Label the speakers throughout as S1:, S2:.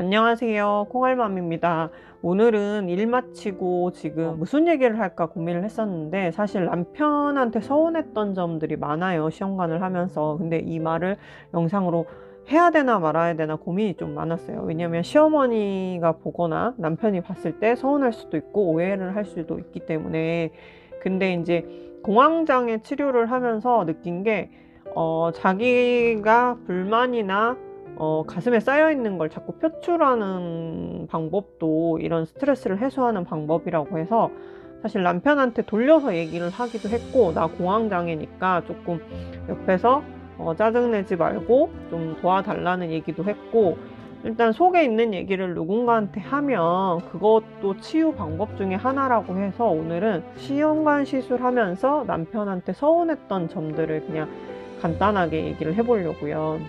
S1: 안녕하세요. 콩알맘입니다. 오늘은 일 마치고 지금 무슨 얘기를 할까 고민을 했었는데, 사실 남편한테 서운했던 점들이 많아요. 시험관을 하면서. 근데 이 말을 영상으로 해야 되나 말아야 되나 고민이 좀 많았어요. 왜냐면 시어머니가 보거나 남편이 봤을 때 서운할 수도 있고 오해를 할 수도 있기 때문에. 근데 이제 공황장애 치료를 하면서 느낀 게, 자기가 불만이나 가슴에 쌓여있는 걸 자꾸 표출하는 방법도 이런 스트레스를 해소하는 방법이라고 해서, 사실 남편한테 돌려서 얘기를 하기도 했고, 나 공황장애니까 조금 옆에서 짜증내지 말고 좀 도와달라는 얘기도 했고, 일단 속에 있는 얘기를 누군가한테 하면 그것도 치유 방법 중에 하나라고 해서, 오늘은 시험관 시술하면서 남편한테 서운했던 점들을 그냥 간단하게 얘기를 해보려고요.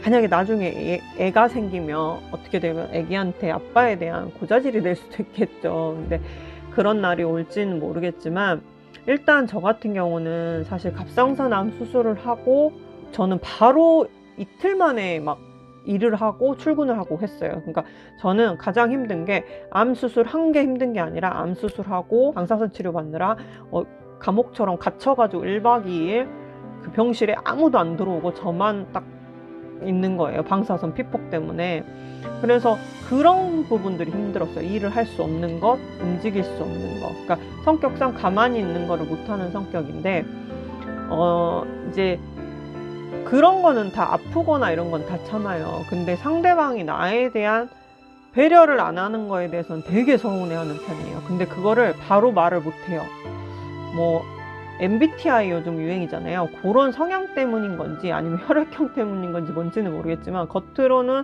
S1: 만약에 나중에 애가 생기면 어떻게 되면 애기한테 아빠에 대한 고자질이 될 수도 있겠죠. 근데 그런 날이 올지는 모르겠지만, 일단 저 같은 경우는 사실 갑상선 암 수술을 하고 저는 바로 이틀 만에 막 일을 하고 출근을 하고 했어요. 그러니까 저는 가장 힘든 게, 암 수술 한 게 힘든 게 아니라 암 수술하고 방사선 치료 받느라 감옥처럼 갇혀가지고 1박 2일 그 병실에 아무도 안 들어오고 저만 딱 있는 거예요. 방사선 피폭 때문에. 그래서 그런 부분들이 힘들었어요. 일을 할 수 없는 것, 움직일 수 없는 것. 그러니까 성격상 가만히 있는 거를 못하는 성격인데, 이제 그런 거는 다 아프거나 이런 건 다 참아요. 근데 상대방이 나에 대한 배려를 안 하는 거에 대해서는 되게 서운해하는 편이에요. 근데 그거를 바로 말을 못해요. 뭐 MBTI 요즘 유행이잖아요. 그런 성향 때문인 건지 아니면 혈액형 때문인 건지 뭔지는 모르겠지만, 겉으로는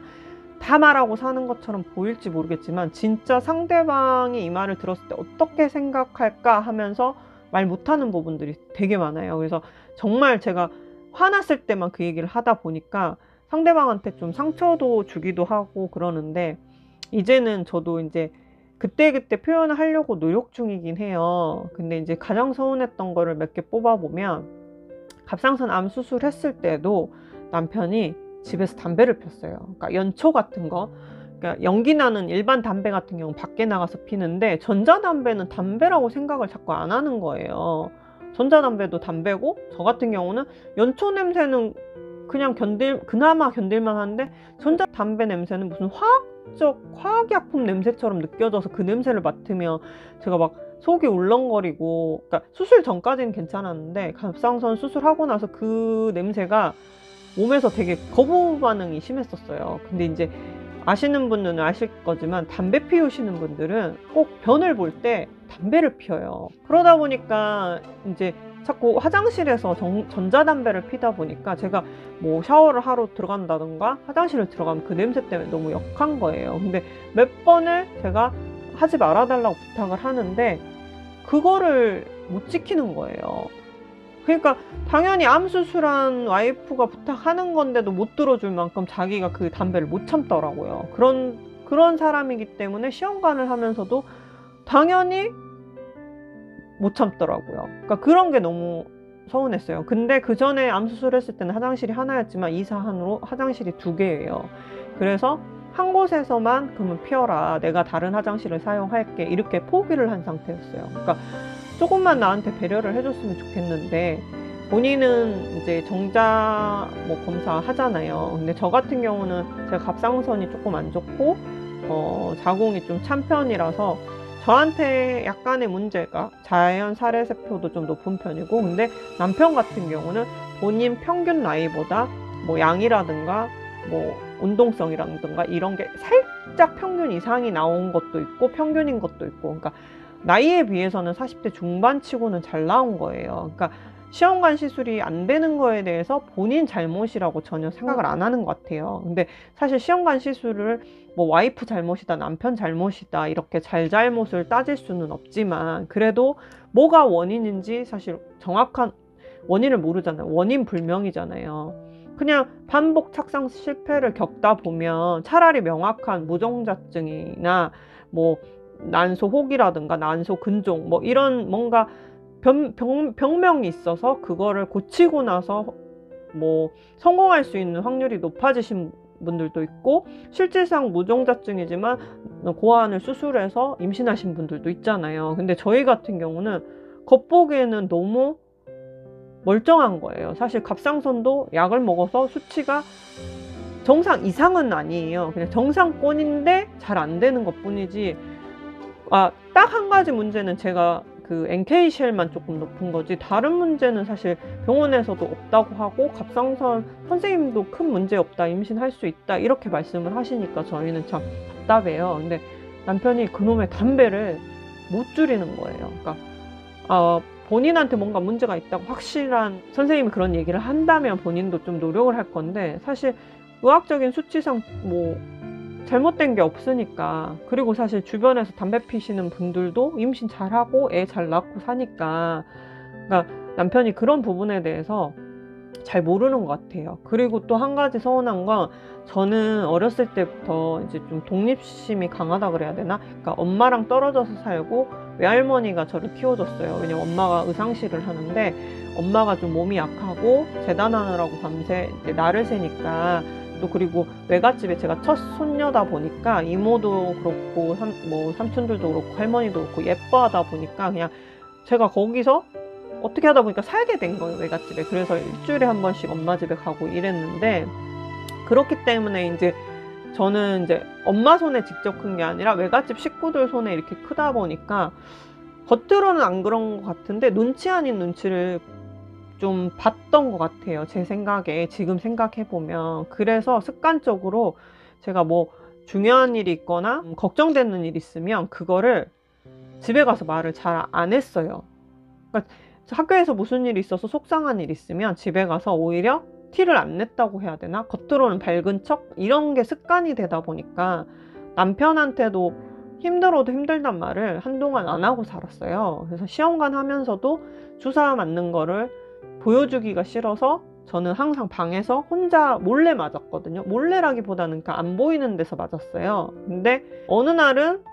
S1: 다 말하고 사는 것처럼 보일지 모르겠지만, 진짜 상대방이 이 말을 들었을 때 어떻게 생각할까 하면서 말 못하는 부분들이 되게 많아요. 그래서 정말 제가 화났을 때만 그 얘기를 하다 보니까 상대방한테 좀 상처도 주기도 하고 그러는데, 이제는 저도 이제 그때그때 표현을 하려고 노력 중이긴 해요. 근데 이제 가장 서운했던 거를 몇 개 뽑아보면, 갑상선 암 수술했을 때도 남편이 집에서 담배를 폈어요. 그러니까 연초 같은 거, 그러니까 연기 나는 일반 담배 같은 경우는 밖에 나가서 피는데, 전자담배는 담배라고 생각을 자꾸 안 하는 거예요. 전자담배도 담배고, 저 같은 경우는 연초 냄새는 그냥 그나마 견딜만 한데, 전자담배 냄새는 무슨 화학약품 냄새처럼 느껴져서 그 냄새를 맡으면 제가 막 속이 울렁거리고. 그러니까 수술 전까지는 괜찮았는데 갑상선 수술하고 나서 그 냄새가 몸에서 되게 거부 반응이 심했었어요. 근데 이제 아시는 분들은 아실 거지만, 담배 피우시는 분들은 꼭 변을 볼 때 담배를 피워요. 그러다 보니까 이제 자꾸 화장실에서 전자담배를 피다 보니까, 제가 뭐 샤워를 하러 들어간다던가 화장실을 들어가면 그 냄새 때문에 너무 역한 거예요. 근데 몇 번을 제가 하지 말아달라고 부탁을 하는데 그거를 못 지키는 거예요. 그러니까 당연히 암 수술한 와이프가 부탁하는 건데도 못 들어줄 만큼 자기가 그 담배를 못 참더라고요. 그런 사람이기 때문에 시험관을 하면서도 당연히 못 참더라고요. 그러니까 그런 게 너무 서운했어요. 근데 그 전에 암 수술했을 때는 화장실이 하나였지만 이사한으로 화장실이 2개예요. 그래서 한 곳에서만 그러면 피워라, 내가 다른 화장실을 사용할게, 이렇게 포기를 한 상태였어요. 그러니까 조금만 나한테 배려를 해줬으면 좋겠는데, 본인은 이제 정자 뭐 검사 하잖아요. 근데 저 같은 경우는 제가 갑상선이 조금 안 좋고 자궁이 좀 찬 편이라서 저한테 약간의 문제가, 자연 살해세포도 좀 높은 편이고, 근데 남편 같은 경우는 본인 평균 나이보다 뭐 양이라든가 뭐 운동성이라든가 이런 게 살짝 평균 이상이 나온 것도 있고 평균인 것도 있고, 그러니까 나이에 비해서는 40대 중반치고는 잘 나온 거예요. 그러니까 시험관 시술이 안 되는 거에 대해서 본인 잘못이라고 전혀 생각을 안 하는 것 같아요. 근데 사실 시험관 시술을 뭐 와이프 잘못이다, 남편 잘못이다, 이렇게 잘잘못을 따질 수는 없지만, 그래도 뭐가 원인인지 사실 정확한 원인을 모르잖아요. 원인 불명이잖아요. 그냥 반복 착상 실패를 겪다 보면 차라리 명확한 무정자증이나 뭐 난소 혹이라든가 난소 근종 뭐 이런 뭔가 병명이 있어서 그거를 고치고 나서 뭐 성공할 수 있는 확률이 높아지신 분들도 있고, 실질상 무종자증이지만 고환을 수술해서 임신하신 분들도 있잖아요. 근데 저희 같은 경우는 겉보기에는 너무 멀쩡한 거예요. 사실 갑상선도 약을 먹어서 수치가 정상 이상은 아니에요. 그냥 정상권인데 잘 안 되는 것 뿐이지. 딱 한 가지 문제는 제가 그 NKCL만 조금 높은 거지, 다른 문제는 사실 병원에서도 없다고 하고, 갑상선 선생님도 큰 문제 없다, 임신할 수 있다, 이렇게 말씀을 하시니까 저희는 참 답답해요. 근데 남편이 그놈의 담배를 못 줄이는 거예요. 그러니까 본인한테 뭔가 문제가 있다고 확실한 선생님이 그런 얘기를 한다면 본인도 좀 노력을 할 건데, 사실 의학적인 수치상 뭐 잘못된 게 없으니까. 그리고 사실 주변에서 담배 피시는 분들도 임신 잘하고 애 잘 낳고 사니까, 그러니까 남편이 그런 부분에 대해서 잘 모르는 것 같아요. 그리고 또 한 가지 서운한 건, 저는 어렸을 때부터 이제 좀 독립심이 강하다 그래야 되나? 그러니까 엄마랑 떨어져서 살고 외할머니가 저를 키워줬어요. 왜냐면 엄마가 의상실을 하는데, 엄마가 좀 몸이 약하고 재단하느라고 밤새 이제 날을 새니까, 또 그리고 외갓집에 제가 첫 손녀다 보니까 이모도 그렇고 뭐 삼촌들도 그렇고 할머니도 그렇고 예뻐하다 보니까, 그냥 제가 거기서 어떻게 하다 보니까 살게 된 거예요, 외갓집에. 그래서 일주일에 한 번씩 엄마 집에 가고 이랬는데, 그렇기 때문에 이제 저는 이제 엄마 손에 직접 큰 게 아니라 외갓집 식구들 손에 이렇게 크다 보니까, 겉으로는 안 그런 것 같은데 눈치 아닌 눈치를 좀 봤던 것 같아요, 제 생각에. 지금 생각해보면. 그래서 습관적으로 제가 뭐 중요한 일이 있거나 걱정되는 일이 있으면 그거를 집에 가서 말을 잘 안 했어요. 그러니까 학교에서 무슨 일이 있어서 속상한 일이 있으면 집에 가서 오히려 티를 안 냈다고 해야 되나? 겉으로는 밝은 척? 이런 게 습관이 되다 보니까 남편한테도 힘들어도 힘들단 말을 한동안 안 하고 살았어요. 그래서 시험관 하면서도 주사 맞는 거를 보여주기가 싫어서 저는 항상 방에서 혼자 몰래 맞았거든요. 몰래라기보다는 안 보이는 데서 맞았어요. 근데 어느 날은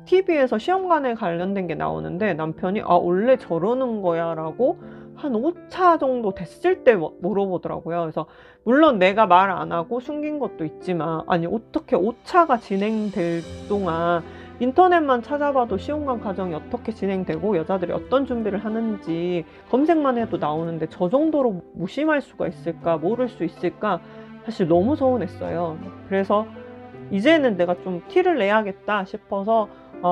S1: TV에서 시험관에 관련된 게 나오는데, 남편이 원래 저러는 거야 라고 한 5차 정도 됐을 때 물어보더라고요. 그래서 물론 내가 말 안 하고 숨긴 것도 있지만, 아니 어떻게 5차가 진행될 동안 인터넷만 찾아봐도 시험관 과정이 어떻게 진행되고 여자들이 어떤 준비를 하는지 검색만 해도 나오는데, 저 정도로 무심할 수가 있을까, 모를 수 있을까, 사실 너무 서운했어요. 그래서 이제는 내가 좀 티를 내야겠다 싶어서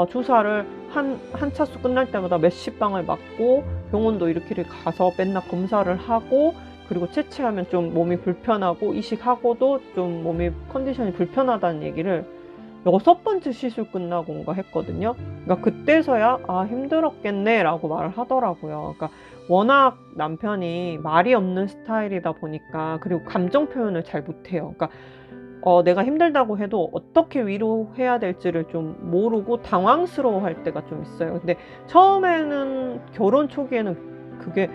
S1: 주사를 한 차수 끝날 때마다 몇십 방을 맞고, 병원도 이렇게 가서 맨날 검사를 하고, 그리고 채취하면 좀 몸이 불편하고, 이식하고도 좀 몸이 컨디션이 불편하다는 얘기를 6번째 시술 끝나고인가 했거든요. 그러니까 그때서야 힘들었겠네 라고 말을 하더라고요. 그러니까 워낙 남편이 말이 없는 스타일이다 보니까, 그리고 감정 표현을 잘 못해요. 그러니까 내가 힘들다고 해도 어떻게 위로해야 될지를 좀 모르고 당황스러워 할 때가 좀 있어요. 근데 처음에는, 결혼 초기에는 그게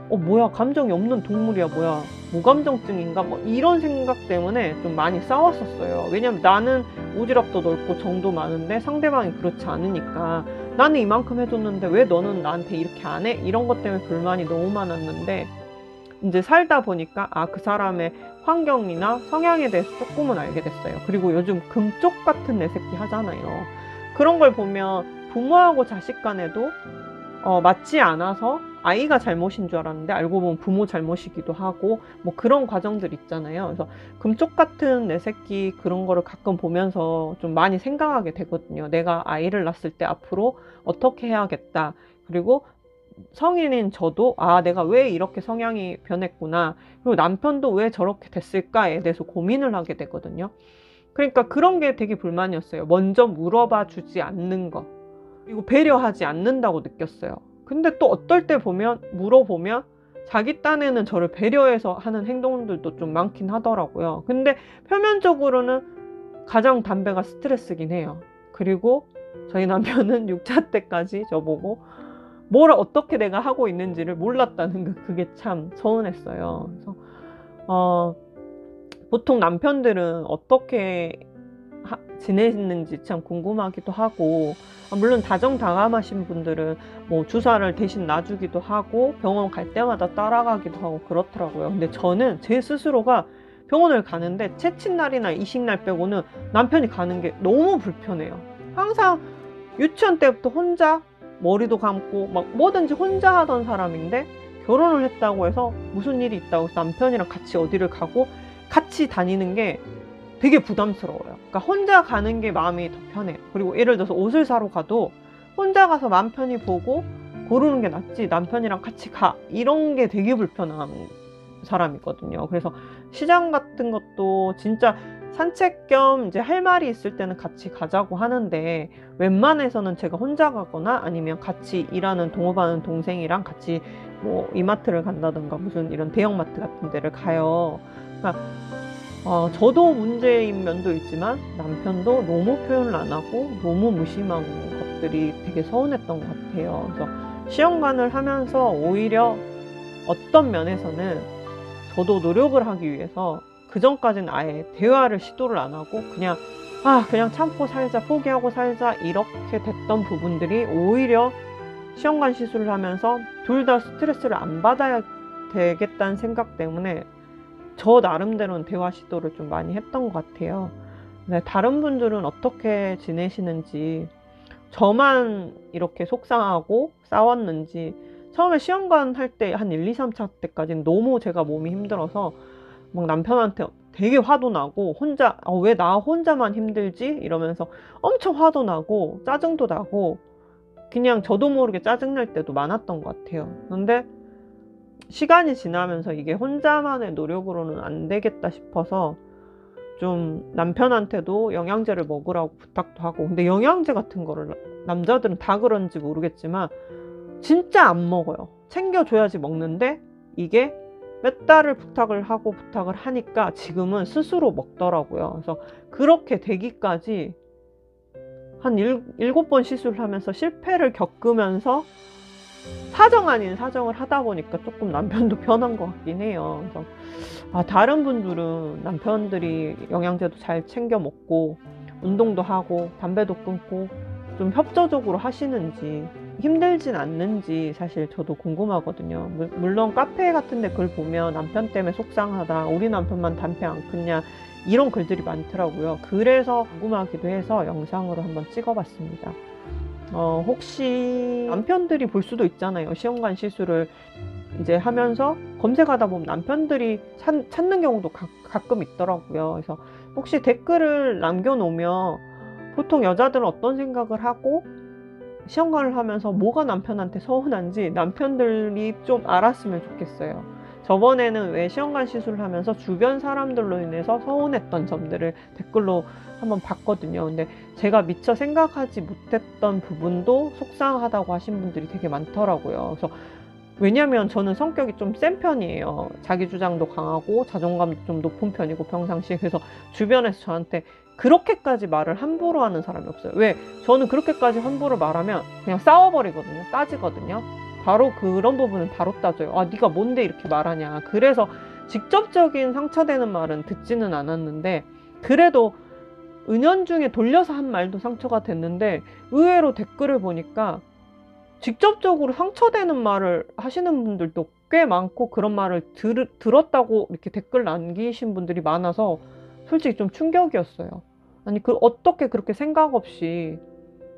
S1: 뭐야, 감정이 없는 동물이야, 뭐야, 무감정증인가, 뭐 이런 생각 때문에 좀 많이 싸웠었어요. 왜냐면 나는 오지랖도 넓고 정도 많은데 상대방이 그렇지 않으니까, 나는 이만큼 해줬는데 왜 너는 나한테 이렇게 안 해? 이런 것 때문에 불만이 너무 많았는데, 이제 살다 보니까 그 사람의 환경이나 성향에 대해서 조금은 알게 됐어요. 그리고 요즘 금쪽 같은 내 새끼 하잖아요. 그런 걸 보면 부모하고 자식 간에도 맞지 않아서 아이가 잘못인 줄 알았는데 알고 보면 부모 잘못이기도 하고, 뭐 그런 과정들 있잖아요. 그래서 금쪽 같은 내 새끼, 그런 거를 가끔 보면서 좀 많이 생각하게 되거든요. 내가 아이를 낳았을 때 앞으로 어떻게 해야겠다. 그리고 성인인 저도 내가 왜 이렇게 성향이 변했구나, 그리고 남편도 왜 저렇게 됐을까에 대해서 고민을 하게 되거든요. 그러니까 그런 게 되게 불만이었어요. 먼저 물어봐 주지 않는 거, 그리고 배려하지 않는다고 느꼈어요. 근데 또 어떨 때 보면, 물어보면 자기 딴에는 저를 배려해서 하는 행동들도 좀 많긴 하더라고요. 근데 표면적으로는 가장 담배가 스트레스긴 해요. 그리고 저희 남편은 6차 때까지 저보고 뭘 어떻게 내가 하고 있는지를 몰랐다는 그게 참 서운했어요. 그래서 보통 남편들은 어떻게 지내는지 참 궁금하기도 하고, 물론 다정다감하신 분들은 뭐 주사를 대신 놔주기도 하고 병원 갈 때마다 따라가기도 하고 그렇더라고요. 근데 저는 제 스스로가 병원을 가는데 채친날이나 이식날 빼고는 남편이 가는 게 너무 불편해요. 항상 유치원 때부터 혼자 머리도 감고 막 뭐든지 혼자 하던 사람인데 결혼을 했다고 해서 무슨 일이 있다고 해서 남편이랑 같이 어디를 가고 같이 다니는 게 되게 부담스러워요. 그러니까 혼자 가는 게 마음이 더 편해요. 그리고 예를 들어서 옷을 사러 가도 혼자 가서 맘 편히 보고 고르는 게 낫지 남편이랑 같이 가 이런 게 되게 불편한 사람이거든요. 그래서 시장 같은 것도 진짜 산책 겸 이제 할 말이 있을 때는 같이 가자고 하는데 웬만해서는 제가 혼자 가거나 아니면 같이 일하는 동업하는 동생이랑 같이 뭐 이마트를 간다든가 무슨 이런 대형마트 같은 데를 가요. 그러니까 저도 문제인 면도 있지만 남편도 너무 표현을 안 하고 너무 무심한 것들이 되게 서운했던 것 같아요. 그래서 시험관을 하면서 오히려 어떤 면에서는 저도 노력을 하기 위해서 그 전까지는 아예 대화를 시도를 안 하고 그냥 참고 살자, 포기하고 살자 이렇게 됐던 부분들이 오히려 시험관 시술을 하면서 둘 다 스트레스를 안 받아야 되겠다는 생각 때문에 저 나름대로는 대화 시도를 좀 많이 했던 것 같아요. 네, 다른 분들은 어떻게 지내시는지, 저만 이렇게 속상하고 싸웠는지, 처음에 시험관 할 때 한 1, 2, 3차 때까지는 너무 제가 몸이 힘들어서 막 남편한테 되게 화도 나고 왜 나 혼자만 힘들지? 이러면서 엄청 화도 나고 짜증도 나고 그냥 저도 모르게 짜증날 때도 많았던 것 같아요. 근데 시간이 지나면서 이게 혼자만의 노력으로는 안 되겠다 싶어서 좀 남편한테도 영양제를 먹으라고 부탁도 하고, 근데 영양제 같은 거를 남자들은 다 그런지 모르겠지만 진짜 안 먹어요. 챙겨줘야지 먹는데 이게 몇 달을 부탁을 하니까 지금은 스스로 먹더라고요. 그래서 그렇게 되기까지 한 7번 시술을 하면서 실패를 겪으면서 사정 아닌 사정을 하다 보니까 조금 남편도 편한 것 같긴 해요. 그래서 다른 분들은 남편들이 영양제도 잘 챙겨 먹고 운동도 하고 담배도 끊고 좀 협조적으로 하시는지 힘들진 않는지 사실 저도 궁금하거든요. 물론 카페 같은 데 글 보면 남편 때문에 속상하다, 우리 남편만 담배 안 끊냐 이런 글들이 많더라고요. 그래서 궁금하기도 해서 영상으로 한번 찍어봤습니다. 혹시 남편들이 볼 수도 있잖아요. 시험관 시술을 이제 하면서 검색하다 보면 남편들이 찾는 경우도 가끔 있더라고요. 그래서 혹시 댓글을 남겨놓으면 보통 여자들은 어떤 생각을 하고 시험관을 하면서 뭐가 남편한테 서운한지 남편들이 좀 알았으면 좋겠어요. 저번에는 왜 시험관 시술을 하면서 주변 사람들로 인해서 서운했던 점들을 댓글로 한번 봤거든요. 근데 제가 미처 생각하지 못했던 부분도 속상하다고 하신 분들이 되게 많더라고요. 그래서 왜냐면 저는 성격이 좀 센 편이에요. 자기 주장도 강하고 자존감도 좀 높은 편이고 평상시에. 그래서 주변에서 저한테 그렇게까지 말을 함부로 하는 사람이 없어요. 왜? 저는 그렇게까지 함부로 말하면 그냥 싸워버리거든요. 따지거든요. 바로 그런 부분은 바로 따져요. 네가 뭔데 이렇게 말하냐. 그래서 직접적인 상처되는 말은 듣지는 않았는데 그래도 은연중에 돌려서 한 말도 상처가 됐는데 의외로 댓글을 보니까 직접적으로 상처되는 말을 하시는 분들도 꽤 많고 그런 말을 들었다고 이렇게 댓글 남기신 분들이 많아서 솔직히 좀 충격이었어요. 아니 어떻게 그렇게 생각 없이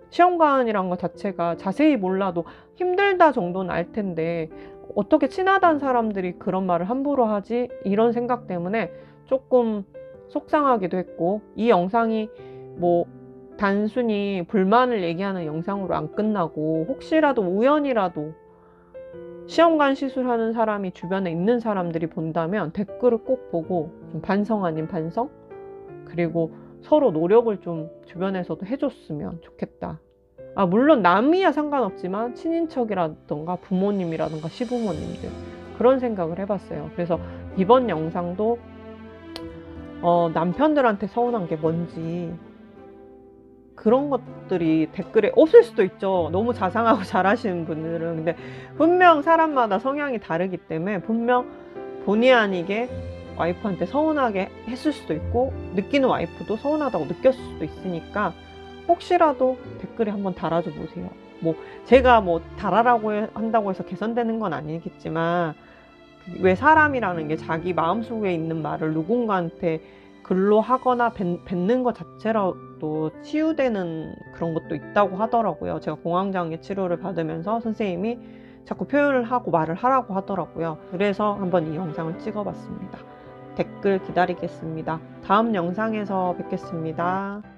S1: 시험관이란 것 자체가 자세히 몰라도 힘들다 정도는 알 텐데 어떻게 친하다는 사람들이 그런 말을 함부로 하지? 이런 생각 때문에 조금 속상하기도 했고, 이 영상이 뭐 단순히 불만을 얘기하는 영상으로 안 끝나고 혹시라도 우연이라도 시험관 시술하는 사람이 주변에 있는 사람들이 본다면 댓글을 꼭 보고 좀 반성 아닌 반성? 그리고 서로 노력을 좀 주변에서도 해줬으면 좋겠다. 물론 남이야 상관없지만 친인척이라던가 부모님이라던가 시부모님들 그런 생각을 해봤어요. 그래서 이번 영상도 남편들한테 서운한 게 뭔지 그런 것들이 댓글에 없을 수도 있죠. 너무 자상하고 잘하시는 분들은. 근데 분명 사람마다 성향이 다르기 때문에 분명 본의 아니게 와이프한테 서운하게 했을 수도 있고 느끼는 와이프도 서운하다고 느꼈을 수도 있으니까 혹시라도 댓글에 한번 달아줘 보세요. 제가 달아라고 한다고 해서 개선되는 건 아니겠지만 왜 사람이라는 게 자기 마음속에 있는 말을 누군가한테 글로 하거나 뱉는 것 자체로도 치유되는 그런 것도 있다고 하더라고요. 제가 공황장애 치료를 받으면서 선생님이 자꾸 표현을 하고 말을 하라고 하더라고요. 그래서 한번 이 영상을 찍어봤습니다. 댓글 기다리겠습니다. 다음 영상에서 뵙겠습니다.